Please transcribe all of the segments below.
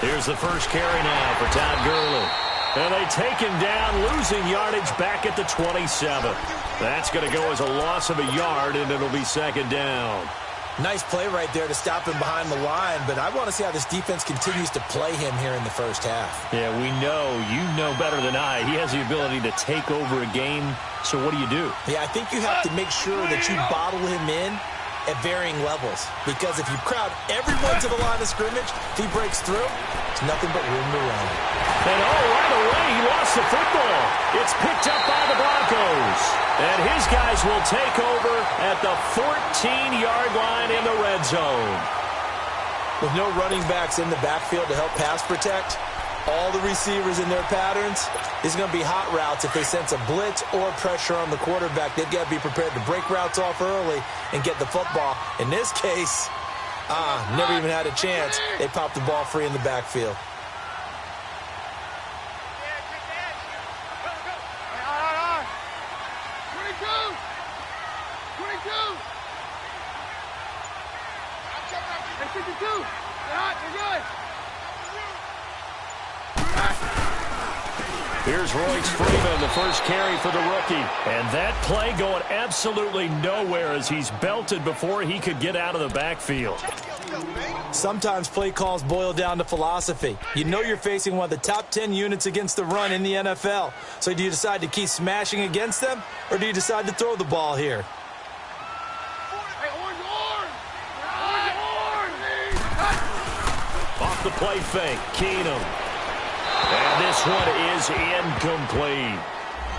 Here's the first carry now for Todd Gurley. And they take him down, losing yardage back at the 27. That's going to go as a loss of a yard, and it'll be second down. Nice play right there to stop him behind the line, but I want to see how this defense continues to play him here in the first half. Yeah, we know. You know better than I. He has the ability to take over a game, so what do you do? Yeah, I think you have to make sure that you bottle him in at varying levels, because if you crowd everyone to the line of scrimmage, if he breaks through, it's nothing but room to run. And right away, he lost the football. It's picked up by the Broncos. And his guys will take over at the 14-yard line in the red zone. With no running backs in the backfield to help pass protect, all the receivers in their patterns, it's going to be hot routes. If they sense a blitz or pressure on the quarterback, they've got to be prepared to break routes off early and get the football. In this case, never even had a chance. They popped the ball free in the backfield. Here's Royce Freeman, the first carry for the rookie. And that play going absolutely nowhere as he's belted before he could get out of the backfield. Sometimes play calls boil down to philosophy. You know you're facing one of the top 10 units against the run in the NFL. So do you decide to keep smashing against them, or do you decide to throw the ball here? Off the play fake, Keenum. And this one is incomplete.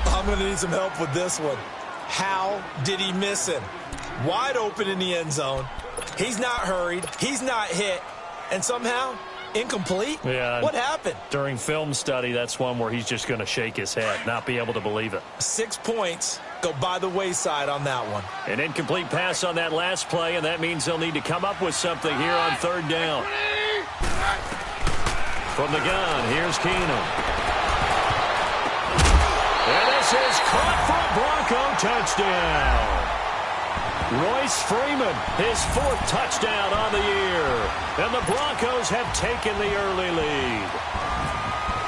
I'm going to need some help with this one. How did he miss him? Wide open in the end zone. He's not hurried. He's not hit. And somehow, incomplete? Yeah. What happened? During film study, that's one where he's just going to shake his head, not be able to believe it. 6 points go by the wayside on that one. An incomplete pass on that last play, and that means they'll need to come up with something here on third down. From the gun, here's Keenum. And this is caught for a Bronco touchdown. Royce Freeman, his 4th touchdown on the year. And the Broncos have taken the early lead.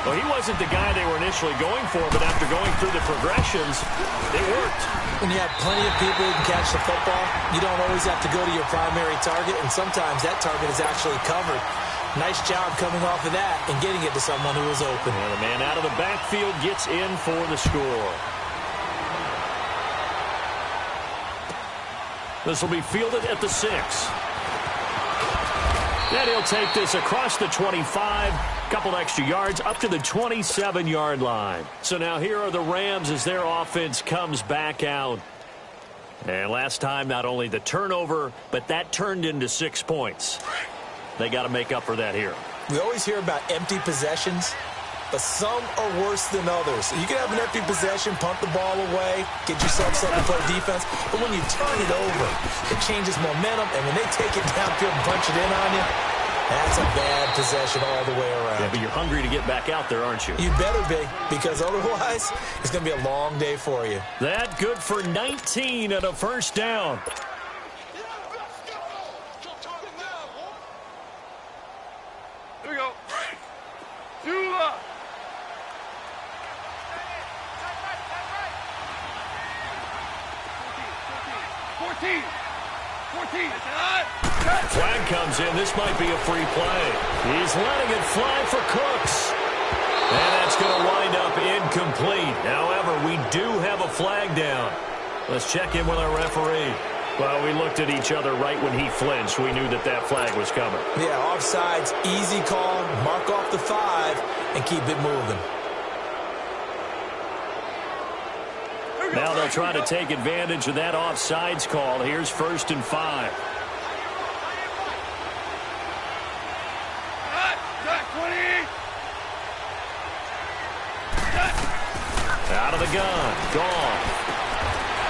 Well, he wasn't the guy they were initially going for, but after going through the progressions, it worked. When you have plenty of people who can catch the football, you don't always have to go to your primary target, and sometimes that target is actually covered. Nice job coming off of that and getting it to someone who was open. And the man out of the backfield gets in for the score. This will be fielded at the 6. Then he'll take this across the 25, couple extra yards up to the 27-yard line. So now here are the Rams as their offense comes back out. And last time, not only the turnover, but that turned into 6 points. They got to make up for that here. We always hear about empty possessions, but some are worse than others. You can have an empty possession, punt the ball away, get yourself something to play defense, but when you turn it over, it changes momentum, and when they take it downfield and punch it in on you, that's a bad possession all the way around. Yeah, but you're hungry to get back out there, aren't you? You better be, because otherwise, it's going to be a long day for you. That good for 19 and a first down. Here we go. 2 up. 14. Flag comes in. This might be a free play. He's letting it fly for Cooks. And that's going to wind up incomplete. However, we do have a flag down. Let's check in with our referee. Well, we looked at each other right when he flinched. We knew that that flag was coming. Yeah, offsides, easy call. Mark off the 5 and keep it moving. Now they'll try to take advantage of that offsides call. Here's 1st and 5. Out of the gun. Gone.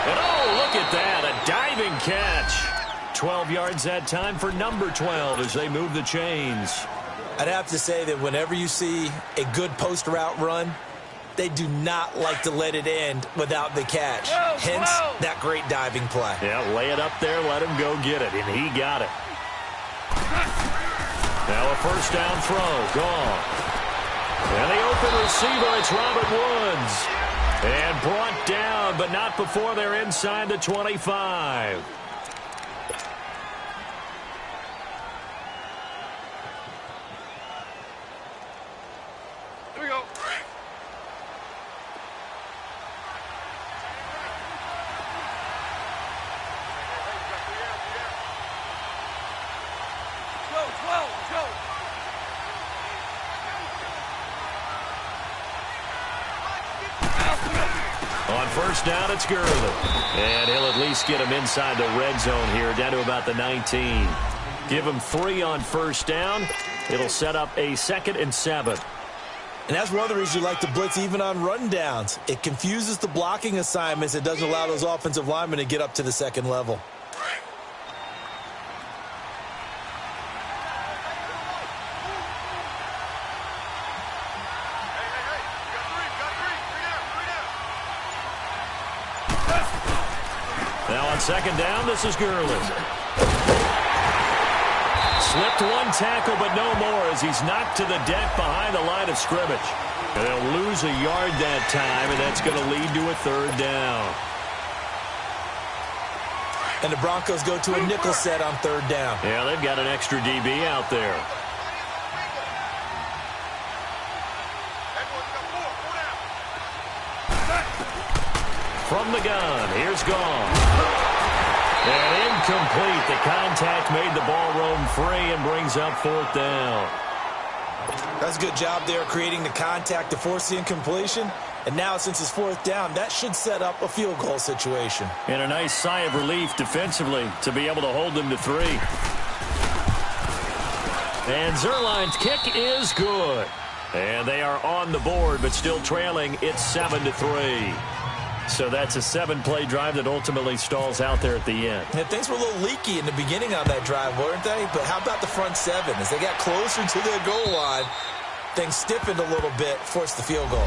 And oh, look at that. A diving catch. 12 yards that time for number 12 as they move the chains. I'd have to say that whenever you see a good post route run, they do not like to let it end without the catch. Hence, that great diving play. Yeah, lay it up there, let him go get it, and he got it. Now a first down throw, gone. And the open receiver, it's Robert Woods. And brought down, but not before they're inside the 25. Here we go. Go, 12, go. On first down, it's Gurley. And he'll at least get him inside the red zone here, down to about the 19. Give him 3 on first down. It'll set up a 2nd and 7. And that's one of the reasons you like to blitz even on rundowns. It confuses the blocking assignments. It doesn't allow those offensive linemen to get up to the second level. Now on second down, this is Gurley. Slipped one tackle, but no more as he's knocked to the deck behind the line of scrimmage. And they'll lose a yard that time, and that's going to lead to a 3rd down. And the Broncos go to a nickel set on 3rd down. Yeah, they've got an extra DB out there. From the gun, here's Gone. And incomplete. The contact made the ball roam free and brings up 4th down. That's a good job there creating the contact to force the incompletion. And now since it's 4th down, that should set up a field goal situation. And a nice sigh of relief defensively to be able to hold them to 3. And Zerline's kick is good. And they are on the board, but still trailing. It's 7-3. So that's a 7-play drive that ultimately stalls out there at the end. And things were a little leaky in the beginning on that drive, weren't they? But how about the front 7? As they got closer to their goal line, things stiffened a little bit, forced the field goal.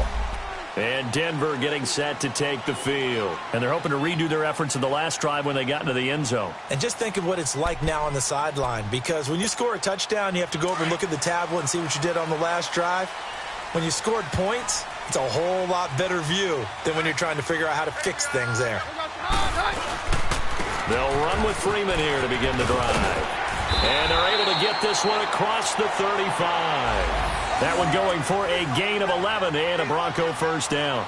And Denver getting set to take the field. And they're hoping to redo their efforts in the last drive when they got into the end zone. And just think of what it's like now on the sideline. Because when you score a touchdown, you have to go over and look at the tablet and see what you did on the last drive. When you scored points, it's a whole lot better view than when you're trying to figure out how to fix things there. They'll run with Freeman here to begin the drive. And they're able to get this one across the 35. That one going for a gain of 11 and a Bronco first down.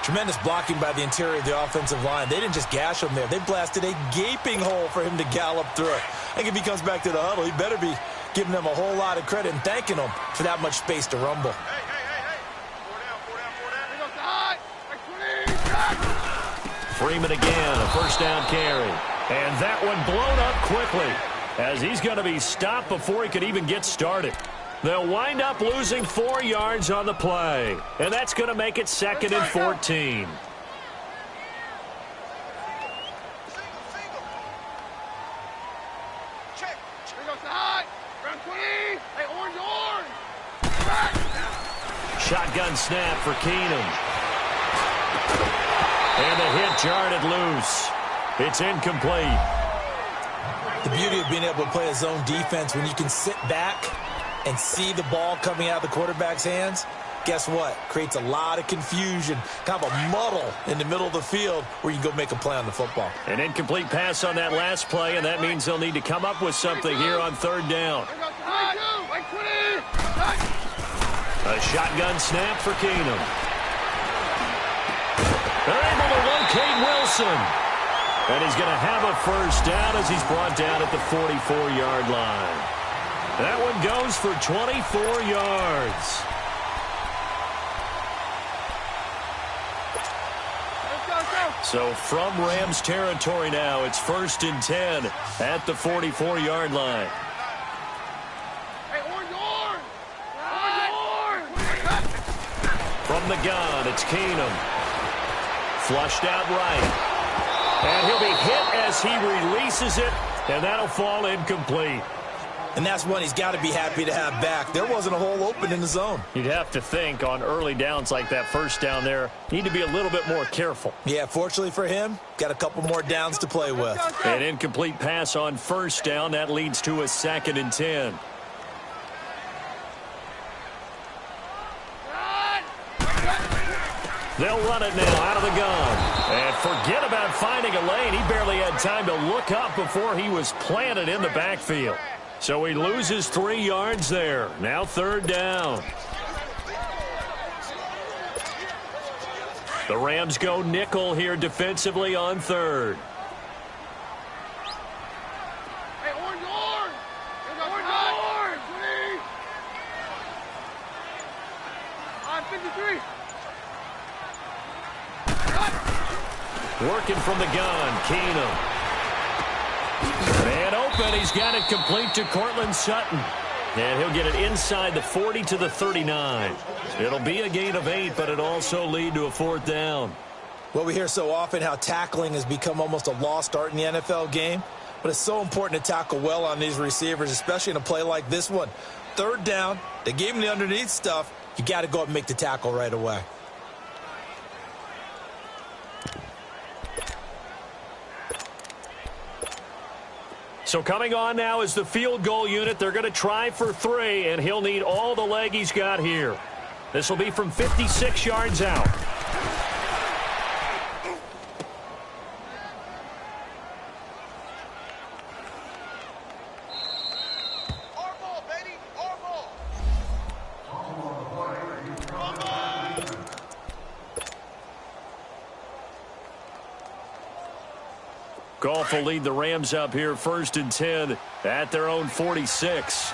Tremendous blocking by the interior of the offensive line. They didn't just gash him there. They blasted a gaping hole for him to gallop through. I think if he comes back to the huddle, he better be giving them a whole lot of credit and thanking them for that much space to rumble. Freeman again, a first down carry. And that one blown up quickly as he's going to be stopped before he could even get started. They'll wind up losing 4 yards on the play. And that's going to make it 2nd and 14. Shotgun snap for Keenum. And the hit jarred it loose. It's incomplete. The beauty of being able to play a zone defense when you can sit back and see the ball coming out of the quarterback's hands, guess what? Creates a lot of confusion, kind of a muddle in the middle of the field where you can go make a play on the football. An incomplete pass on that last play, and that means they'll need to come up with something here on 3rd down. A shotgun snap for Keenum. They're able to locate Wilson. And he's going to have a first down as he's brought down at the 44-yard line. That one goes for 24 yards. So from Rams territory now, it's 1st and 10 at the 44-yard line. From the gun, it's Keenum. Flushed out right. And he'll be hit as he releases it, and that'll fall incomplete. And that's one he's got to be happy to have back. There wasn't a hole open in the zone. You'd have to think on early downs like that first down there, need to be a little bit more careful. Yeah, fortunately for him, got a couple more downs to play with. An incomplete pass on first down. That leads to a 2nd and 10. They'll run it now out of the gun. And forget about finding a lane. He barely had time to look up before he was planted in the backfield. So he loses 3 yards there. Now 3rd down. The Rams go nickel here defensively on 3rd. Hey, orange, orange! Orange, please! On 53. Working from the gun, Keenum. And open, he's got it complete to Cortland Sutton. And he'll get it inside the 40 to the 39. It'll be a gain of 8, but it'll also lead to a 4th down. Well, we hear so often how tackling has become almost a lost art in the NFL game. But it's so important to tackle well on these receivers, especially in a play like this one. 3rd down, they gave him the underneath stuff. You got to go up and make the tackle right away. So coming on now is the field goal unit. They're going to try for 3, and he'll need all the leg he's got here. This will be from 56 yards out. Our ball, baby! Our ball! Goff will lead the Rams up here 1st and 10 at their own 46.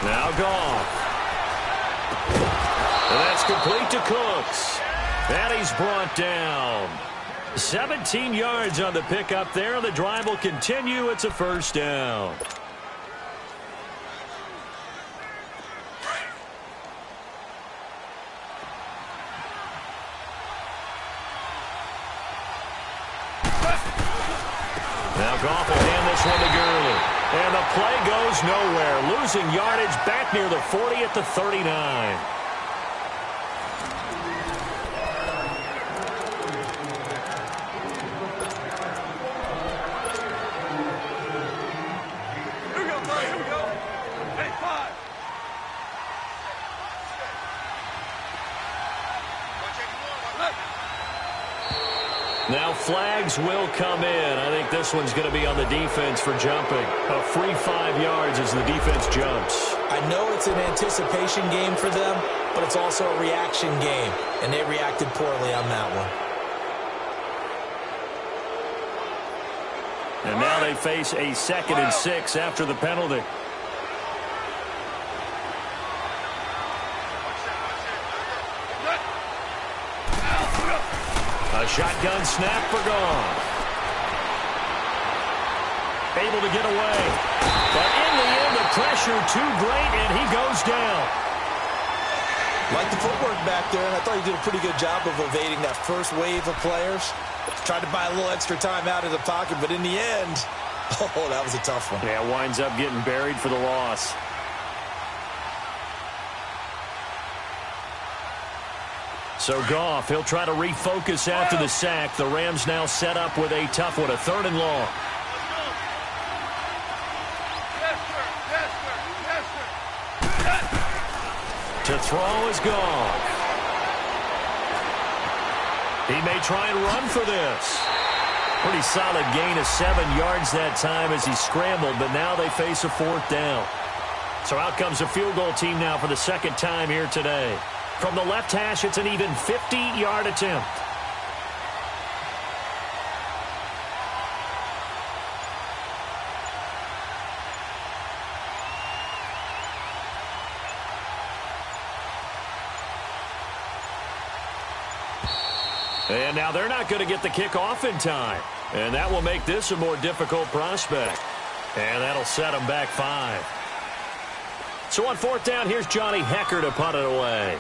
Now Goff. And that's complete to Cooks. And he's brought down. 17 yards on the pickup there. The drive will continue. It's a 1st down. Now Goff will hand this one to Gurley. And the play goes nowhere. Losing yardage back near the 40 at the 39. Here we go, Bray. Here we go. Hey, 5. Now flags will come in. I think this one's going to be on the defense for jumping. A free 5 yards as the defense jumps. I know it's an anticipation game for them, but it's also a reaction game, and they reacted poorly on that one. And now they face a 2nd and 6 after the penalty. A shotgun snap for Goff. Able to get away. But in the end, the pressure too great, and he goes down. Like the footwork back there, and I thought he did a pretty good job of evading that first wave of players. Tried to buy a little extra time out of the pocket, but in the end, oh, that was a tough one. Yeah, winds up getting buried for the loss. So Goff, he'll try to refocus after the sack. The Rams now set up with a tough one, a 3rd and long. Yes, sir. Yes, sir. Yes, sir. To throw is Goff. He may try and run for this. Pretty solid gain of 7 yards that time as he scrambled, but now they face a 4th down. So out comes the field goal team now for the 2nd time here today. From the left hash, it's an even 50-yard attempt. And now they're not going to get the kickoff in time. And that will make this a more difficult prospect. And that'll set them back 5. So on 4th down, here's Johnny Hecker to punt it away.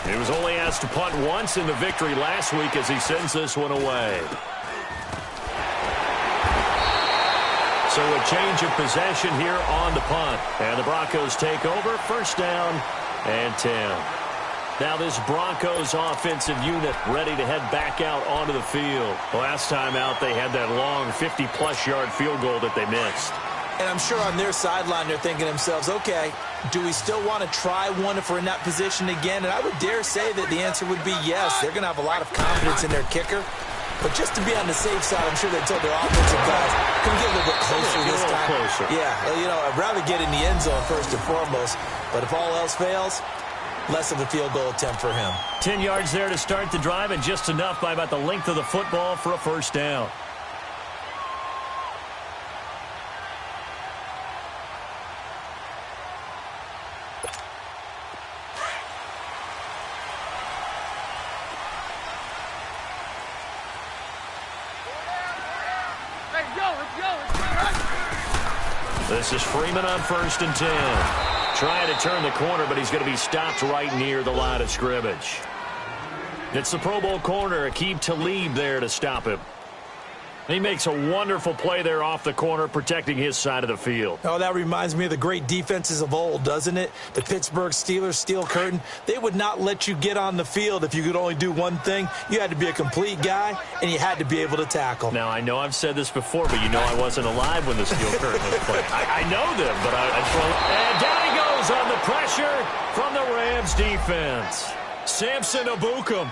He was only asked to punt once in the victory last week as he sends this one away. So a change of possession here on the punt. And the Broncos take over, 1st down and 10. Now this Broncos offensive unit ready to head back out onto the field. Last time out, they had that long 50-plus yard field goal that they missed. And I'm sure on their sideline they're thinking to themselves, okay, do we still want to try one if we're in that position again? And I would dare say that the answer would be yes. They're going to have a lot of confidence in their kicker. But just to be on the safe side, I'm sure they told their offensive guys, can we get a little bit closer this time? Closer. Yeah, I'd rather get in the end zone first and foremost. But if all else fails, less of a field goal attempt for him. 10 yards there to start the drive, and just enough by about the length of the football for a first down. This is Freeman on 1st and 10. Trying to turn the corner, but he's going to be stopped right near the line of scrimmage. It's the Pro Bowl corner, Aqib Talib, there to stop him. He makes a wonderful play there off the corner, protecting his side of the field. Oh, that reminds me of the great defenses of old, doesn't it? The Pittsburgh Steelers, Steel Curtain. They would not let you get on the field if you could only do one thing. You had to be a complete guy, and you had to be able to tackle. Now, I know I've said this before, but you know I wasn't alive when the Steel Curtain was played. I know them, but I just want to... And down he goes on the pressure from the Rams defense. Samson Ebukam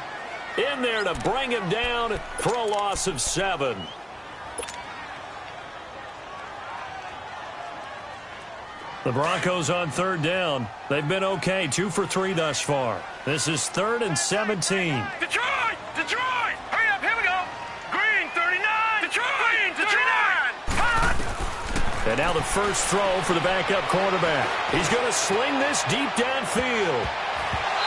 in there to bring him down for a loss of 7. The Broncos on 3rd down. They've been okay, 2 for 3 thus far. This is 3rd and 17. Detroit! Detroit! Hurry up, here we go! Green, 39! Detroit! Green, 39! And now the first throw for the backup quarterback. He's going to sling this deep downfield.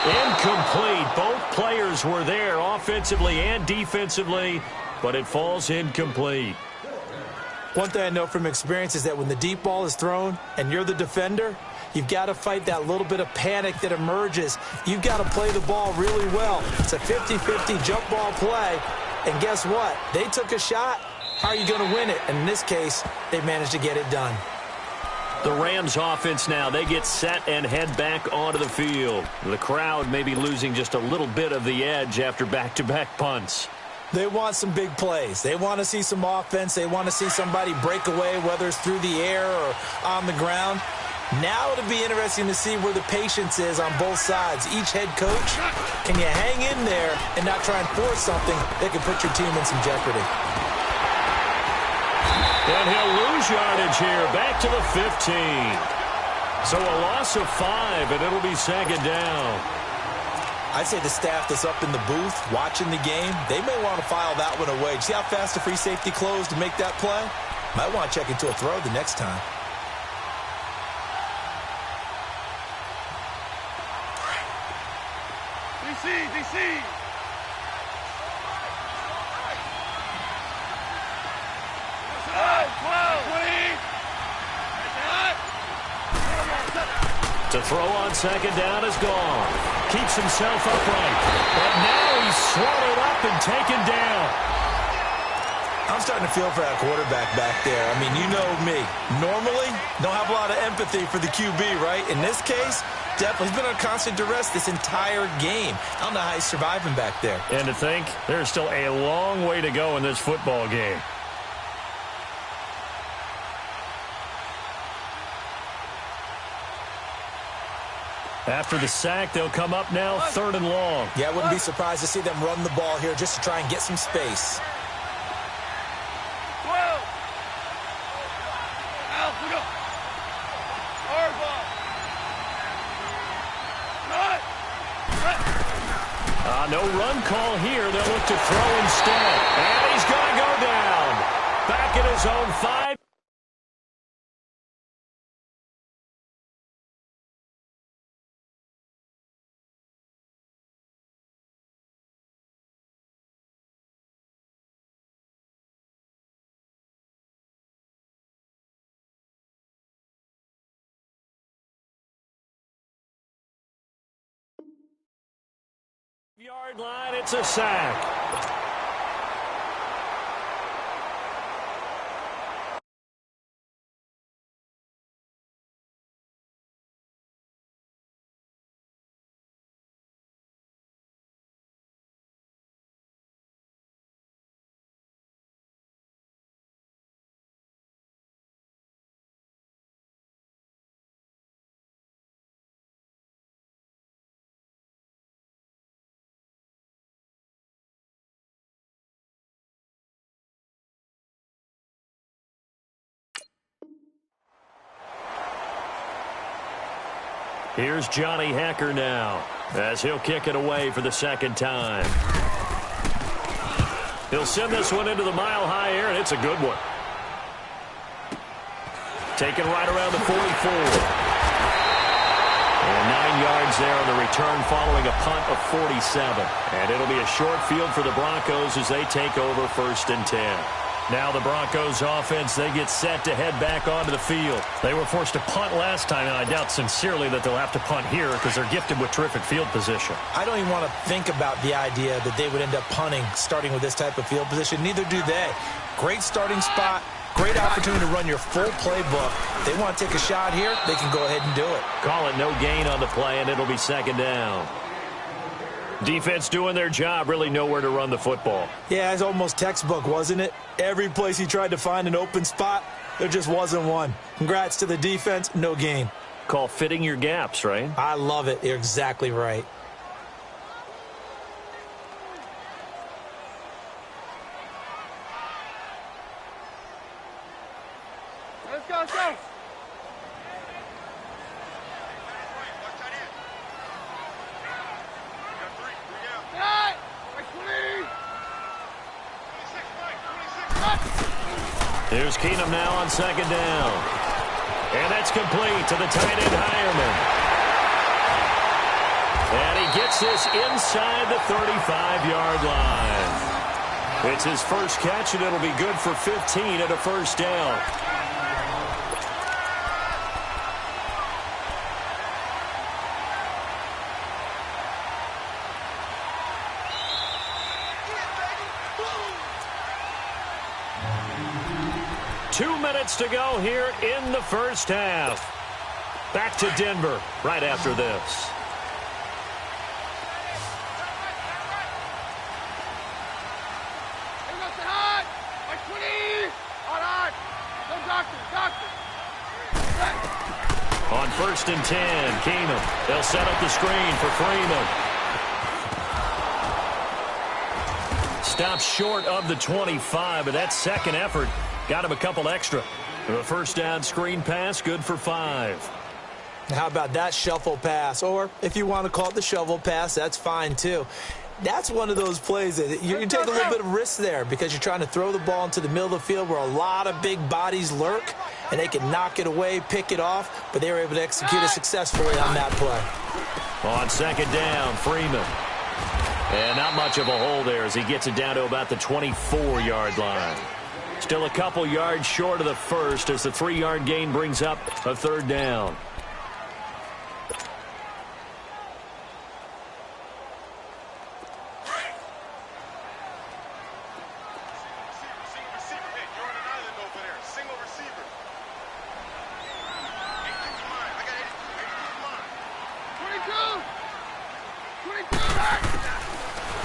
Incomplete. Both players were there offensively and defensively, but it falls incomplete. One thing I know from experience is that when the deep ball is thrown and you're the defender, you've got to fight that little bit of panic that emerges. You've got to play the ball really well. It's a 50-50 jump ball play. And guess what? They took a shot. How are you going to win it? And in this case, they managed to get it done. The Rams offense now, they get set and head back onto the field. The crowd may be losing just a little bit of the edge after back-to-back punts. They want some big plays. They want to see some offense. They want to see somebody break away, whether it's through the air or on the ground. Now it'll be interesting to see where the patience is on both sides. Each head coach, can you hang in there and not try and force something that can put your team in some jeopardy? And he'll lose yardage here, back to the 15. So a loss of 5, and it'll be 2nd down. I'd say the staff that's up in the booth watching the game, they may want to file that one away. See how fast the free safety closed to make that play? Might want to check into a throw the next time. DC! To throw on 2nd down is gone. Keeps himself upright. But now he's swallowed up and taken down. I'm starting to feel for that quarterback back there. I mean, you know me. Normally, don't have a lot of empathy for the QB, right? In this case, definitely he's been under constant duress this entire game. I don't know how he's surviving back there. And to think, there's still a long way to go in this football game. After the sack, they'll come up now 3rd and long. Yeah, I wouldn't be surprised to see them run the ball here just to try and get some space. 12! Al, put up! Harbaugh! Cut! No run call here. They'll look to throw instead. And he's going to go down. Back at his own 5. Yard line, it's a sack. Here's Johnny Hacker now, as he'll kick it away for the second time. He'll send this one into the mile-high air, and it's a good one. Taken right around the 44. And 9 yards there on the return following a punt of 47. And it'll be a short field for the Broncos as they take over 1st and 10. Now the Broncos offense, they get set to head back onto the field. They were forced to punt last time, and I doubt sincerely that they'll have to punt here because they're gifted with terrific field position. I don't even want to think about the idea that they would end up punting starting with this type of field position. Neither do they. Great starting spot, great opportunity to run your full playbook. If they want to take a shot here, they can go ahead and do it. Call it no gain on the play, and it'll be 2nd down. Defense doing their job, really nowhere to run the football. Yeah, it's almost textbook, wasn't it? Every place he tried to find an open spot, there just wasn't one. Congrats to the defense, no gain. Call fitting your gaps, right? I love it. You're exactly right. Let's go, let's go. Here's Keenum now on 2nd down. And that's complete to the tight end Hireman. And he gets this inside the 35-yard line. It's his first catch, and it'll be good for 15 at a 1st down. To go here in the first half. Back to Denver right after this. On 1st and 10, Keenum. They'll set up the screen for Freeman. Stops short of the 25, but that second effort got him a couple extra. The 1st down screen pass, good for 5. How about that shuffle pass? Or if you want to call it the shovel pass, that's fine too. That's one of those plays that you take a little bit of risk there because you're trying to throw the ball into the middle of the field where a lot of big bodies lurk, and they can knock it away, pick it off, but they were able to execute it successfully on that play. On 2nd down, Freeman. And not much of a hole there as he gets it down to about the 24-yard line. Still a couple yards short of the first as the 3-yard gain brings up a 3rd down.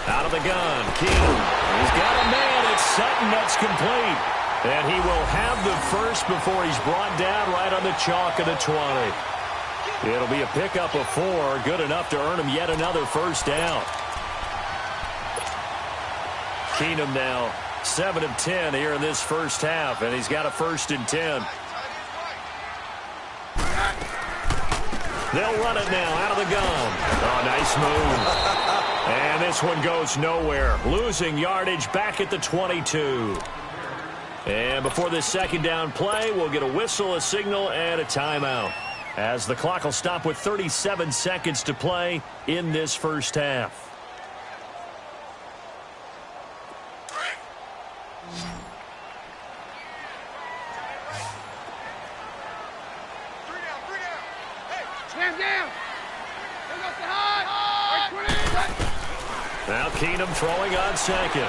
Out of the gun, King. He's got a man. It's Sutton. That's complete. And he will have the first before he's brought down right on the chalk of the 20. It'll be a pickup of 4, good enough to earn him yet another 1st down. Keenum now 7 of 10 here in this first half, and he's got a 1st and 10. They'll run it now out of the gun. Oh, nice move. And this one goes nowhere. Losing yardage back at the 22. And before this 2nd down play, we'll get a whistle, a signal, and a timeout, as the clock will stop with 37 seconds to play in this first half. Now Keenum throwing on 2nd.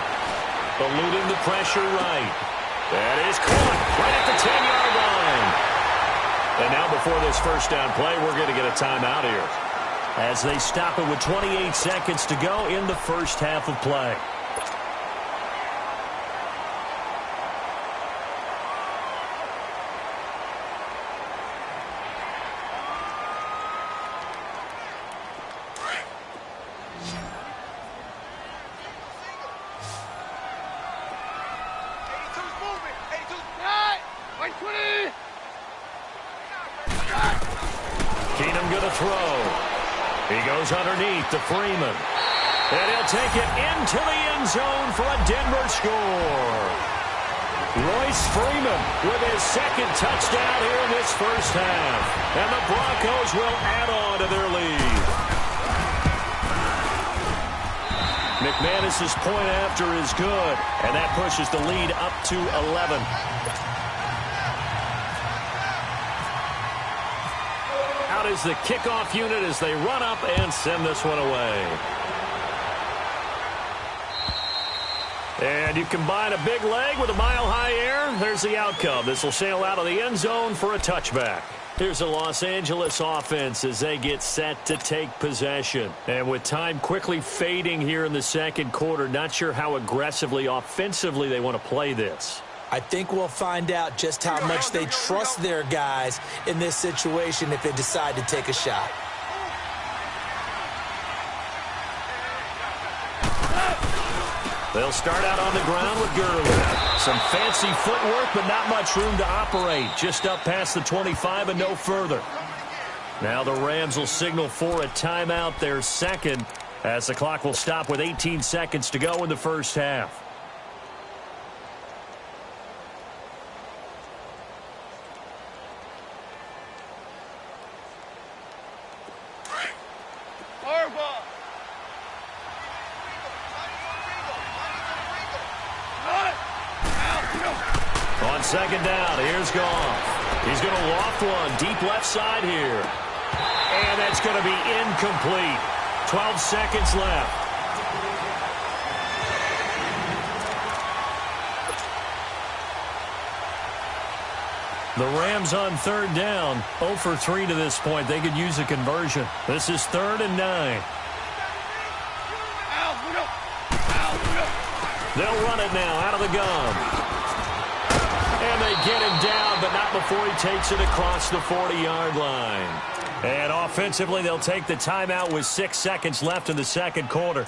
Eluding the pressure right. That is caught right at the 10-yard line. And now before this 1st down play, we're going to get a timeout here, as they stop it with 28 seconds to go in the first half of play. Keenum going to throw. He goes underneath to Freeman. And he'll take it into the end zone for a Denver score. Royce Freeman with his second touchdown here in this first half. And the Broncos will add on to their lead. McManus's point after is good, and that pushes the lead up to 11. Out is the kickoff unit as they run up and send this one away. And you combine a big leg with a mile-high air, there's the outcome. This will sail out of the end zone for a touchback. Here's the Los Angeles offense as they get set to take possession. And with time quickly fading here in the second quarter, not sure how aggressively, offensively they want to play this. I think we'll find out just how much they trust their guys in this situation if they decide to take a shot. They'll start out on the ground with Gurley. Some fancy footwork, but not much room to operate. Just up past the 25 and no further. Now the Rams will signal for a timeout, their second, as the clock will stop with 18 seconds to go in the first half. On second down, here's Goff. He's going to loft one deep left side here. And that's going to be incomplete. 12 seconds left. The Rams on third down, 0 for 3 to this point. They could use a conversion. This is 3rd and 9. They'll run it now out of the gun. And they get him down, but not before he takes it across the 40-yard line. And offensively, they'll take the timeout with 6 seconds left in the second quarter.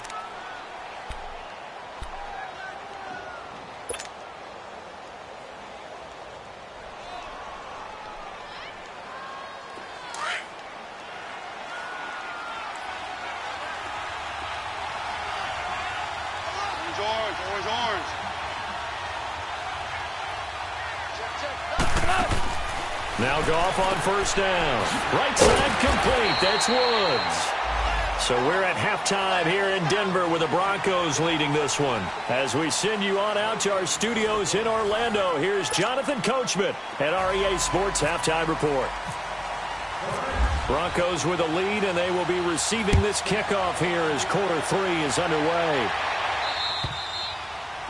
Now Goff on first down. Right side complete. That's Woods. So we're at halftime here in Denver with the Broncos leading this one. As we send you on out to our studios in Orlando, here's Jonathan Coachman at REA Sports Halftime Report. Broncos with a lead, and they will be receiving this kickoff here as quarter 3 is underway.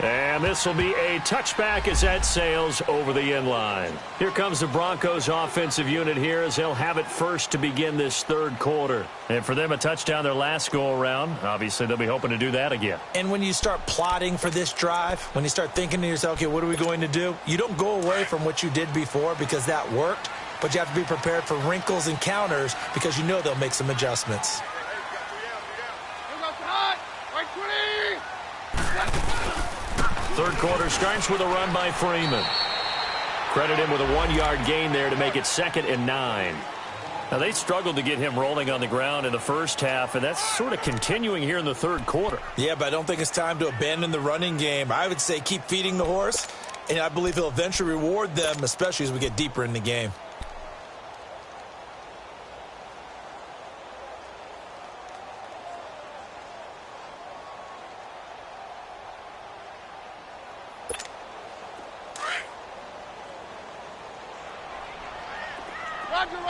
And this will be a touchback as that sails over the end line. Here comes the Broncos offensive unit here as they'll have it first to begin this third quarter. And for them, a touchdown their last go-around. Obviously, they'll be hoping to do that again. And when you start plotting for this drive, when you start thinking to yourself, okay, what are we going to do? You don't go away from what you did before because that worked, but you have to be prepared for wrinkles and counters because you know they'll make some adjustments. Third quarter starts with a run by Freeman. Credit him with a 1-yard gain there to make it 2nd and 9. Now, they struggled to get him rolling on the ground in the first half, and that's sort of continuing here in the third quarter. Yeah, but I don't think it's time to abandon the running game. I would say keep feeding the horse, and I believe he'll eventually reward them, especially as we get deeper in the game.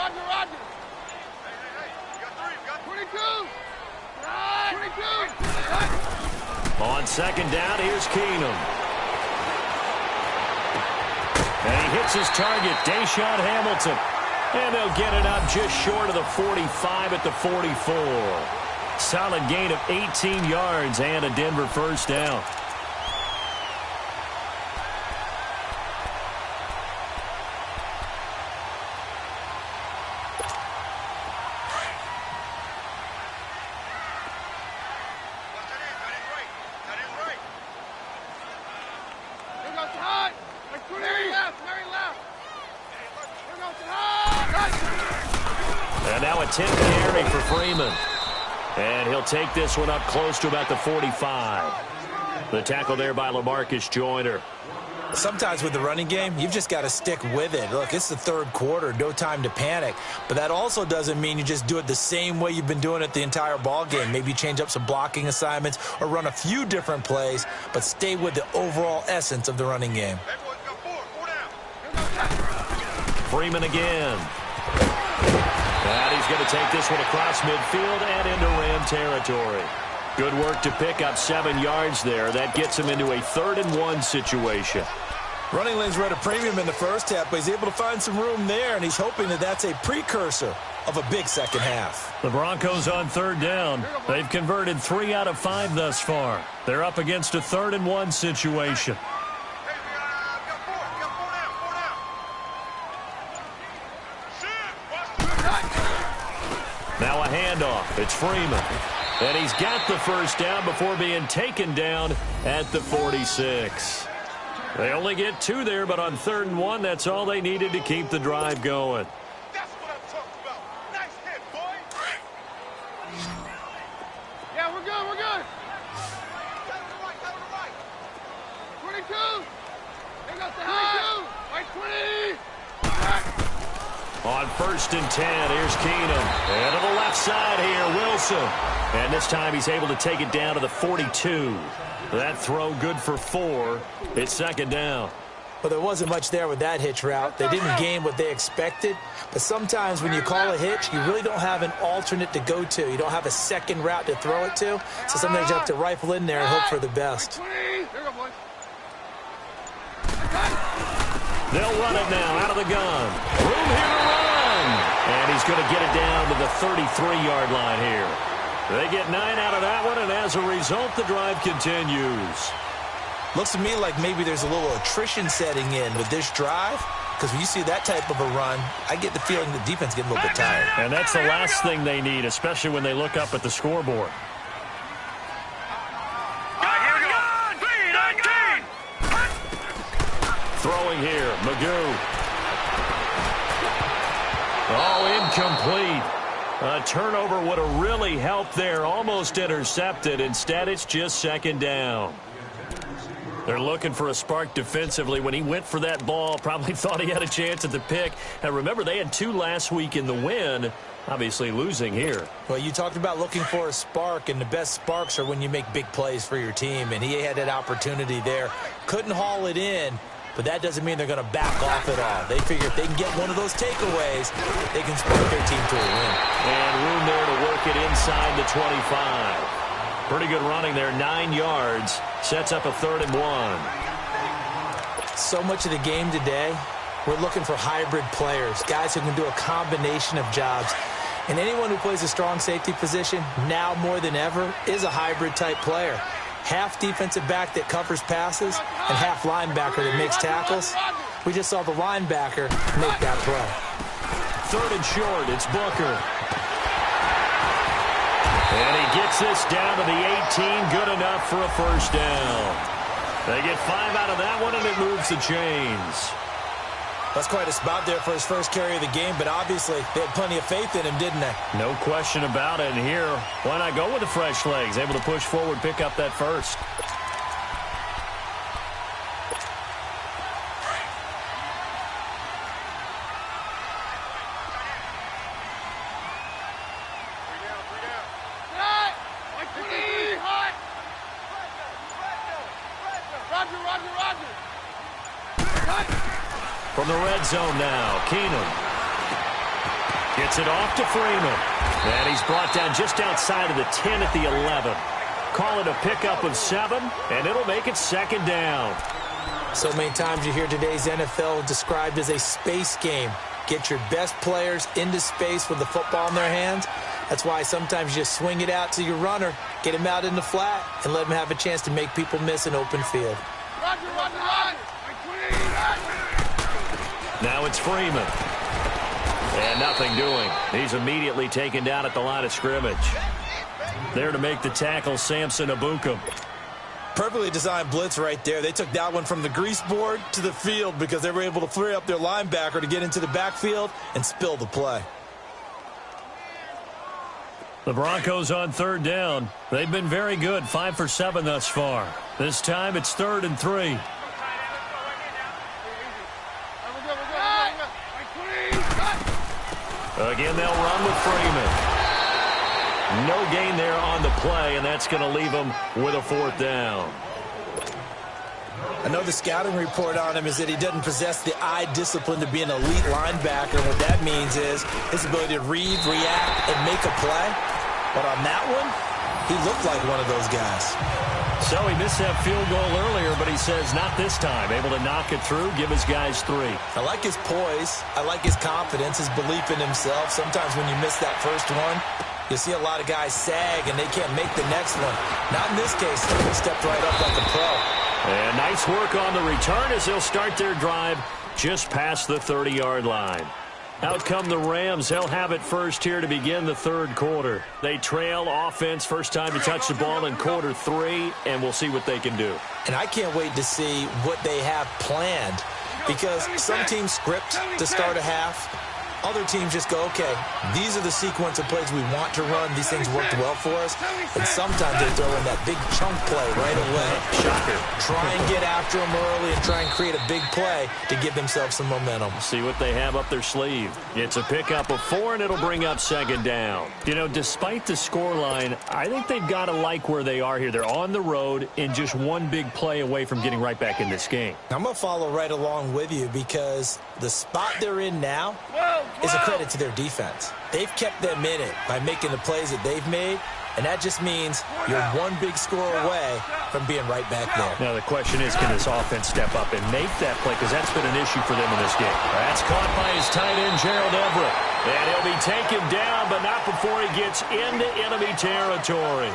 Roger. Hey, you got 22. 22. On second down, here's Keenum. And he hits his target, Deshaun Hamilton. And they'll get it up just short of the 45 at the 44. Solid gain of 18 yards and a Denver first down. And now a 10 carry for Freeman. And he'll take this one up close to about the 45. The tackle there by LaMarcus Joyner. Sometimes with the running game, you've just got to stick with it. Look, it's the third quarter, no time to panic. But that also doesn't mean you just do it the same way you've been doing it the entire ball game. Maybe change up some blocking assignments or run a few different plays, but stay with the overall essence of the running game. Freeman again. And he's going to take this one across midfield and into Ram territory. Good work to pick up 7 yards there. That gets him into a 3rd and 1 situation. Running lanes were at a premium in the first half, but he's able to find some room there, and he's hoping that that's a precursor of a big second half. The Broncos on 3rd down. They've converted 3 out of 5 thus far. They're up against a 3rd and 1 situation. Now a handoff. It's Freeman. And he's got the first down before being taken down at the 46. They only get 2 there, but on 3rd and 1, that's all they needed to keep the drive going. That's what I'm talking about. Nice hit, boy. Yeah, we're good, we're good. 22. They got the high. Right 20. On 1st and 10, here's Keenum. And to the left side here, Wilson. And this time he's able to take it down to the 42. That throw good for 4. It's 2nd down. Well, there wasn't much there with that hitch route. They didn't gain what they expected. But sometimes when you call a hitch, you really don't have an alternate to go to. You don't have a second route to throw it to. So sometimes you have to rifle in there and hope for the best. They'll run it now out of the gun. Room here to run. And he's going to get it down to the 33-yard line here. They get 9 out of that one, and as a result, the drive continues. Looks to me like maybe there's a little attrition setting in with this drive, because when you see that type of a run, I get the feeling the defense getting a little bit tired. And that's the last thing they need, especially when they look up at the scoreboard. Throwing here, Magoo. Oh, incomplete. A turnover would have really helped there, almost intercepted. Instead, it's just 2nd down. They're looking for a spark defensively. When he went for that ball, probably thought he had a chance at the pick. And remember, they had 2 last week in the win, obviously losing here. Well, you talked about looking for a spark, and the best sparks are when you make big plays for your team, and he had that opportunity there. Couldn't haul it in. But that doesn't mean they're going to back off at all. They figure if they can get one of those takeaways, they can spark their team to a win. And room there to work it inside the 25. Pretty good running there, 9 yards. Sets up a 3rd and 1. So much of the game today, we're looking for hybrid players, guys who can do a combination of jobs. And anyone who plays a strong safety position, now more than ever, is a hybrid type player. Half defensive back that covers passes and half linebacker that makes tackles. We just saw the linebacker make that play. 3rd and short, it's Booker. And he gets this down to the 18, good enough for a 1st down. They get 5 out of that one, and it moves the chains. That's quite a spot there for his first carry of the game, but obviously they had plenty of faith in him, didn't they? No question about it. And here, why not go with the fresh legs? Able to push forward, pick up that 1st. From the red zone now, Keenum gets it off to Freeman. And he's brought down just outside of the 10 at the 11. Call it a pickup of 7, and it'll make it 2nd down. So many times you hear today's NFL described as a space game. Get your best players into space with the football in their hands. That's why sometimes you just swing it out to your runner, get him out in the flat, and let him have a chance to make people miss an open field. Now it's Freeman. And nothing doing. He's immediately taken down at the line of scrimmage. There to make the tackle, Samson Ebukam. Perfectly designed blitz right there. They took that one from the grease board to the field because they were able to free up their linebacker to get into the backfield and spill the play. The Broncos on third down. They've been very good, 5 for 7 thus far. This time it's 3rd and 3. Again, they'll run with Freeman. No gain there on the play, and that's going to leave them with a 4th down. I know the scouting report on him is that he doesn't possess the eye discipline to be an elite linebacker. What that means is his ability to read, react, and make a play. But on that one, he looked like one of those guys. So he missed that field goal earlier, but he says not this time. Able to knock it through, give his guys 3. I like his poise. I like his confidence, his belief in himself. Sometimes when you miss that first one, you see a lot of guys sag and they can't make the next one. Not in this case. He stepped right up like a pro. And nice work on the return as they'll start their drive just past the 30-yard line. Out come the Rams. They'll have it first here to begin the 3rd quarter. They trail offense first time to touch the ball in quarter 3, and we'll see what they can do. And I can't wait to see what they have planned, because some teams script to start a half. Other teams just go, okay, these are the sequence of plays we want to run. These things worked well for us. And sometimes they throw in that big chunk play right away. Shocker. Try and get after them early and try and create a big play to give themselves some momentum. See what they have up their sleeve. It's a pickup of 4, and it'll bring up 2nd down. You know, despite the scoreline, I think they've got to like where they are here. They're on the road and just one big play away from getting right back in this game. I'm going to follow right along with you, because the spot they're in now is a credit to their defense. They've kept them in it by making the plays that they've made, and that just means you're one big score away from being right back there. Now the question is, can this offense step up and make that play? Because that's been an issue for them in this game. That's caught by his tight end, Gerald Everett. And he'll be taken down, but not before he gets into enemy territory.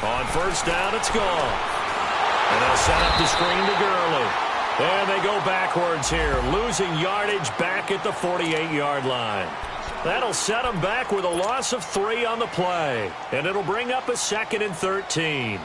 On first down, it's gone. And they'll set up the screen to Gurley. And they go backwards here, losing yardage back at the 48-yard line. That'll set them back with a loss of 3 on the play. And it'll bring up a 2nd and 13.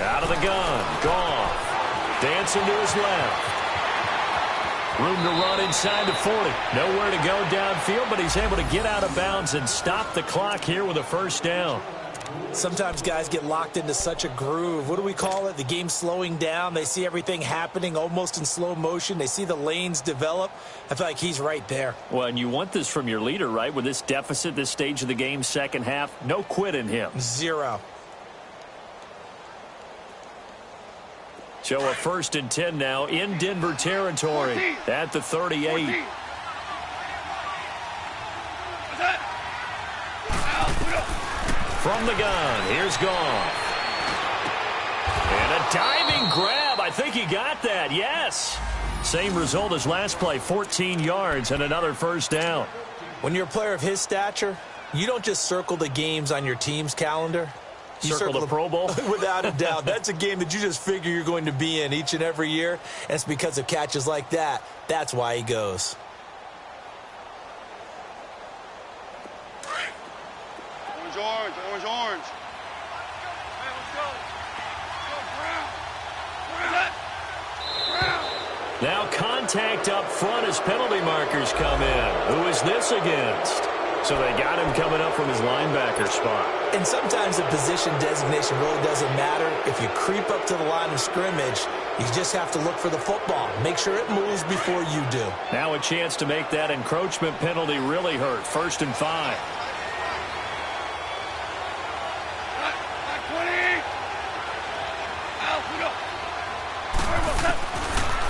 Out of the gun, Goff. Dancing to his left. Room to run inside the 40. Nowhere to go downfield, but he's able to get out of bounds and stop the clock here with a 1st down. Sometimes guys get locked into such a groove. What do we call it? The game's slowing down. They see everything happening almost in slow motion. They see the lanes develop. I feel like he's right there. Well, and you want this from your leader, right? With this deficit, this stage of the game, second half, no quit in him. 0. So a 1st and 10 now in Denver territory at the 38. From the gun, here's Goff. And a diving grab. I think he got that, yes. Same result as last play, 14 yards and another 1st down. When you're a player of his stature, you don't just circle the games on your team's calendar. You circle the Pro Bowl? Without a doubt. That's a game that you just figure you're going to be in each and every year. And it's because of catches like that. That's why he goes. Orange, orange, orange, orange. Hey, let's go. Let's go, Brown. Now contact up front as penalty markers come in. Who is this against? So they got him coming up from his linebacker spot. And sometimes the position designation really doesn't matter. If you creep up to the line of scrimmage, you just have to look for the football. Make sure it moves before you do. Now a chance to make that encroachment penalty really hurt. 1st and 5.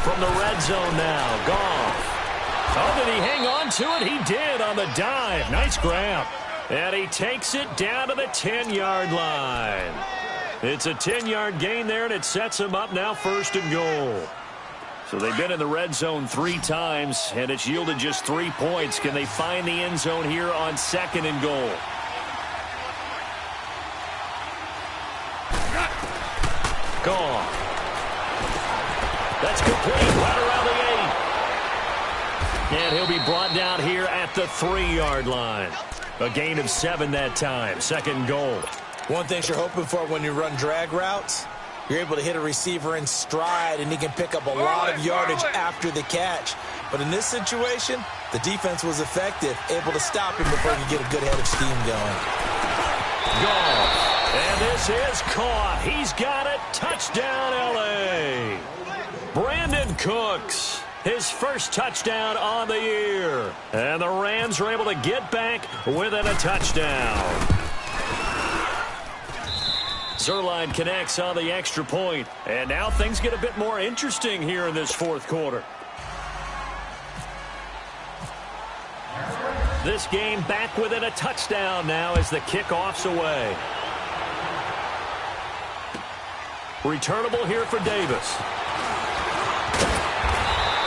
From the red zone now, Goff. Oh, did he hang on to it? He did on the dive. Nice grab. And he takes it down to the 10-yard line. It's a 10-yard gain there, and it sets him up now 1st and goal. So they've been in the red zone 3 times, and it's yielded just 3 points. Can they find the end zone here on 2nd and goal? Gone. That's complete right around the 8. And he'll be brought down here at the 3-yard line. A gain of 7 that time. 2nd and goal. One thing you're hoping for when you run drag routes, you're able to hit a receiver in stride, and he can pick up a lot of yardage after the catch. But in this situation, the defense was effective, able to stop him before he could get a good head of steam going. Gone. And this is caught. He's got it. Touchdown, L.A. Brandon Cooks, his first touchdown on the year. And the Rams are able to get back within a touchdown. Zerline connects on the extra point. And now things get a bit more interesting here in this 4th quarter. This game back within a touchdown now as the kickoff's away. Returnable here for Davis.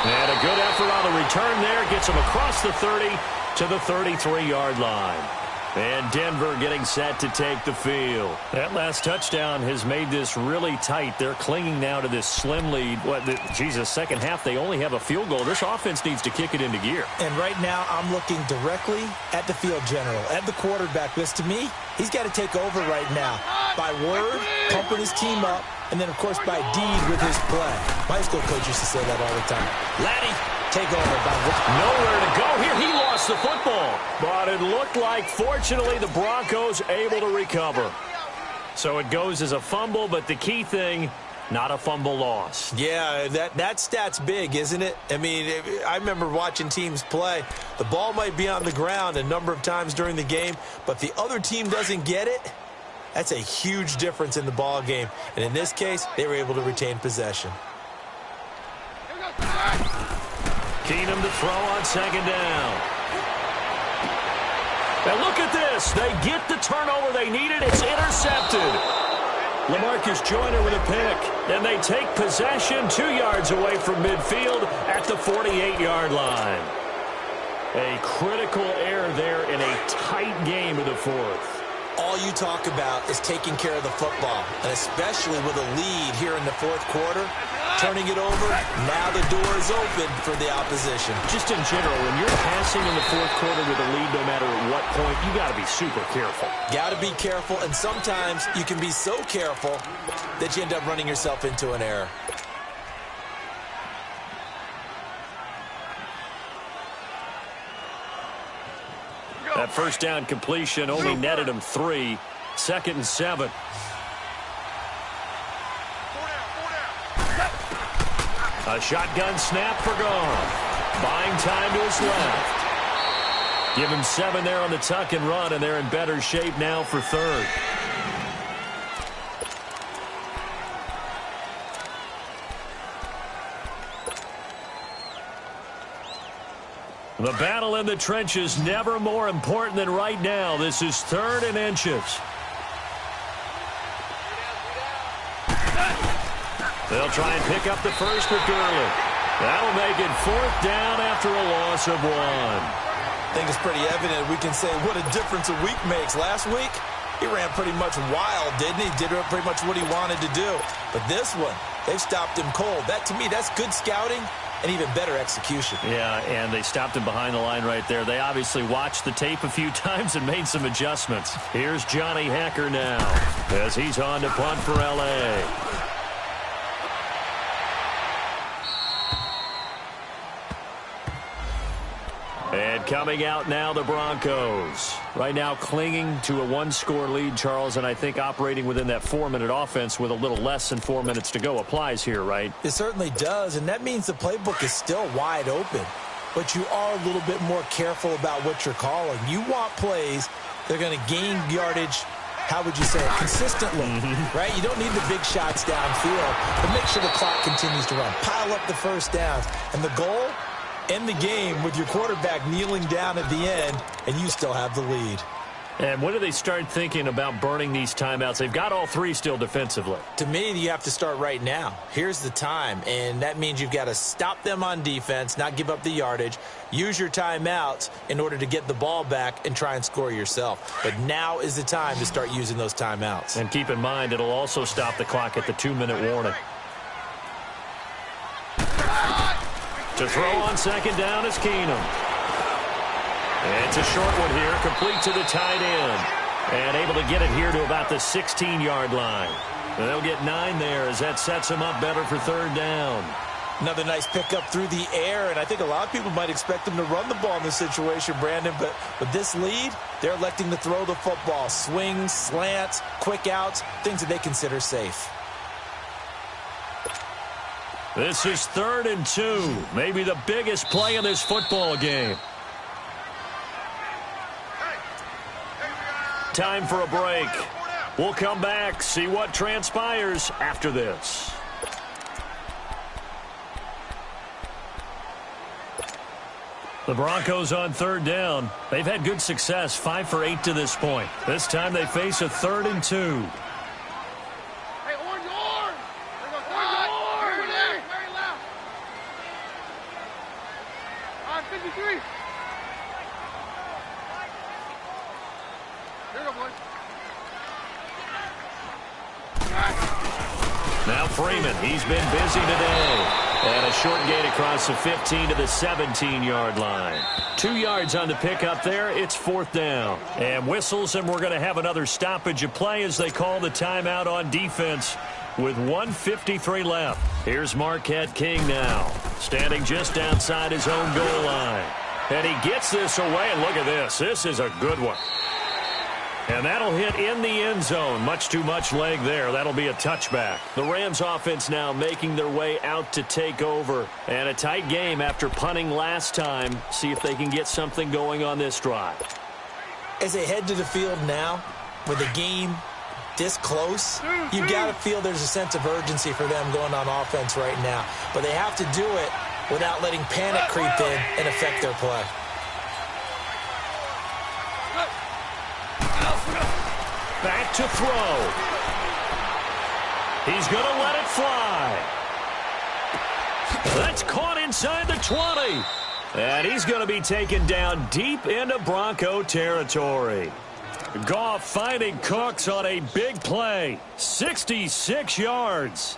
And a good effort on the return there. Gets him across the 30 to the 33-yard line. And Denver getting set to take the field. That last touchdown has made this really tight. They're clinging now to this slim lead. Second half, they only have a field goal. This offense needs to kick it into gear. And right now, I'm looking directly at the field general, at the quarterback. Because to me, he's got to take over right now. By word, pumping his team up, and then, of course, by deed with his play. My high school coach used to say that all the time. Laddie, take over. Nowhere to go here. He lost the football. But it looked like, fortunately, the Broncos able to recover. So it goes as a fumble, but the key thing, not a fumble loss. Yeah, that stat's big, isn't it? I mean, I remember watching teams play. The ball might be on the ground a number of times during the game, but the other team doesn't get it. That's a huge difference in the ball game. And in this case, they were able to retain possession. Keenum to throw on 2nd down. Now look at this. They get the turnover they needed. It's intercepted. LaMarcus Joyner with a pick. And they take possession 2 yards away from midfield at the 48-yard line. A critical error there in a tight game in the 4th. All you talk about is taking care of the football, and especially with a lead here in the 4th quarter. Turning it over, now the door is open for the opposition. Just in general, when you're passing in the 4th quarter with a lead, no matter at what point, you got to be super careful. Got to be careful, and sometimes you can be so careful that you end up running yourself into an error. That first down completion only netted him 3. 2nd and 7. A shotgun snap for Gone. Buying time to his left. Give him 7 there on the tuck and run, and they're in better shape now for 3rd. The battle in the trenches never more important than right now. This is 3rd and inches. They'll try and pick up the first with Gurley. That'll make it 4th down after a loss of 1. I think it's pretty evident. We can say what a difference a week makes. Last week, he ran pretty much wild, didn't he? Did pretty much what he wanted to do. But this one, they've stopped him cold. That, to me, that's good scouting and even better execution. Yeah, and they stopped him behind the line right there. They obviously watched the tape a few times and made some adjustments. Here's Johnny Hacker now as he's on to punt for L.A. And coming out now, the Broncos. Right now clinging to a 1-score lead, Charles, and I think operating within that 4-minute offense with a little less than 4 minutes to go applies here, right? It certainly does, and that means the playbook is still wide open. But you are a little bit more careful about what you're calling. You want plays that are going to gain yardage, how would you say it, consistently, right? You don't need the big shots downfield, but make sure the clock continues to run. Pile up the first downs. And the goal? End the game with your quarterback kneeling down at the end, and you still have the lead. And when do they start thinking about burning these timeouts? They've got all three still defensively. To me, you have to start right now. Here's the time, and that means you've got to stop them on defense, not give up the yardage, use your timeouts in order to get the ball back and try and score yourself. But now is the time to start using those timeouts. And keep in mind, it'll also stop the clock at the 2-minute warning. To throw on second down is Keenum. It's a short one here, complete to the tight end. And able to get it here to about the 16-yard line. And they'll get 9 there as that sets them up better for third down. Another nice pickup through the air, and I think a lot of people might expect them to run the ball in this situation, Brandon, but with this lead, they're electing to throw the football. Swings, slants, quick outs, things that they consider safe. This is 3rd and 2, maybe the biggest play in this football game. Time for a break. We'll come back, see what transpires after this. The Broncos on 3rd down. They've had good success, 5 for 8 to this point. This time they face a 3rd and 2. Now Freeman, he's been busy today. And a short gain across the 15 to the 17-yard line. 2 yards on the pickup there. It's 4th down. And whistles, and we're going to have another stoppage of play as they call the timeout on defense with 1:53 left. Here's Marquette King now, standing just outside his own goal line. And he gets this away, and look at this. This is a good one. And that'll hit in the end zone. Much too much leg there. That'll be a touchback. The Rams offense now making their way out to take over. And a tight game after punting last time. See if they can get something going on this drive. As they head to the field now, with the game this close, you've got to feel there's a sense of urgency for them going on offense right now. But they have to do it without letting panic creep in and affect their play. Back to throw. He's going to let it fly. That's caught inside the 20. And he's going to be taken down deep into Bronco territory. Goff finding Cooks on a big play. 66 yards.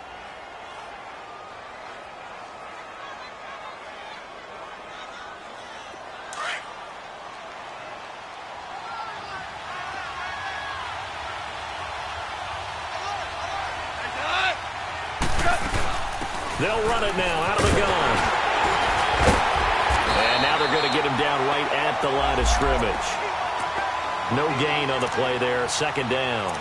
They'll run it now out of the gun. And now they're going to get him down right at the line of scrimmage. No gain on the play there. 2nd down.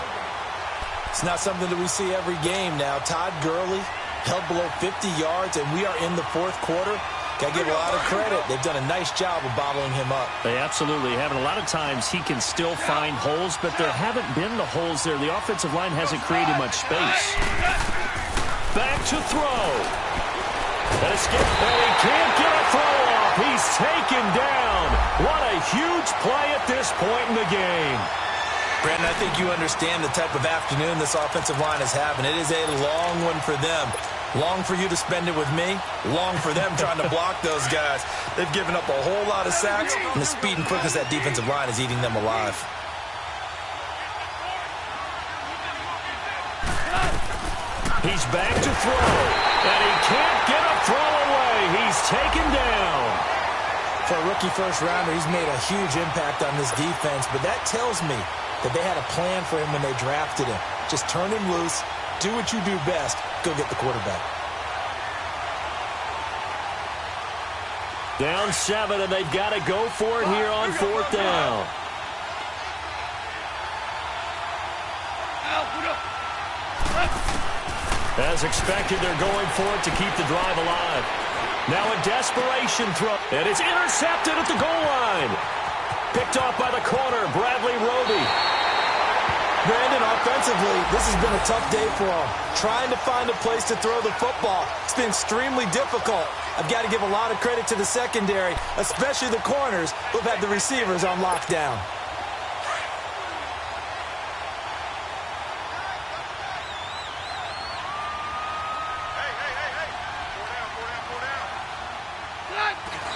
It's not something that we see every game now. Todd Gurley held below 50 yards, and we are in the 4th quarter. Got to give a lot of credit. They've done a nice job of bottling him up. They absolutely have. And a lot of times he can still find holes, but there haven't been the holes there. The offensive line hasn't created much space. Back to throw. And a skip, and he can't get a throw off. He's taken down. What a huge play at this point in the game. Brandon, I think you understand the type of afternoon this offensive line is having. It is a long one for them. Long for you to spend it with me. Long for them trying to block those guys. They've given up a whole lot of sacks, and the speed and quickness of that defensive line is eating them alive. He's back to throw, and he can't get a throw away. He's taken down. For a rookie first-rounder, he's made a huge impact on this defense, but that tells me that they had a plan for him when they drafted him. Just turn him loose, do what you do best, go get the quarterback. Down 7, and they've got to go for it here on 4th down. As expected, they're going for it to keep the drive alive. Now a desperation throw, and it's intercepted at the goal line. Picked off by the corner, Bradley Roby. Brandon, offensively, this has been a tough day for him. Trying to find a place to throw the football. It's been extremely difficult. I've got to give a lot of credit to the secondary, especially the corners who've had the receivers on lockdown.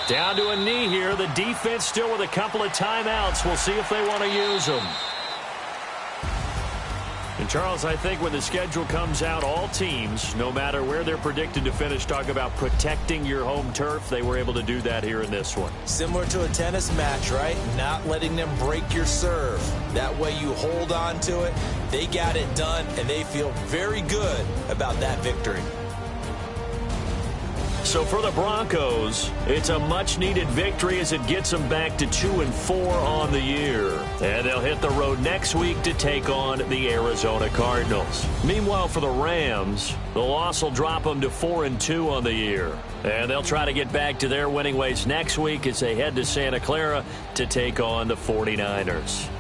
Down to a knee here. The defense still with a couple of timeouts. We'll see if they want to use them. And, Charles, I think when the schedule comes out, all teams, no matter where they're predicted to finish, talk about protecting your home turf. They were able to do that here in this one. Similar to a tennis match, right? Not letting them break your serve. That way you hold on to it. They got it done, and they feel very good about that victory. So for the Broncos, it's a much-needed victory as it gets them back to 2-4 on the year. And they'll hit the road next week to take on the Arizona Cardinals. Meanwhile, for the Rams, the loss will drop them to 4-2 on the year. And they'll try to get back to their winning ways next week as they head to Santa Clara to take on the 49ers.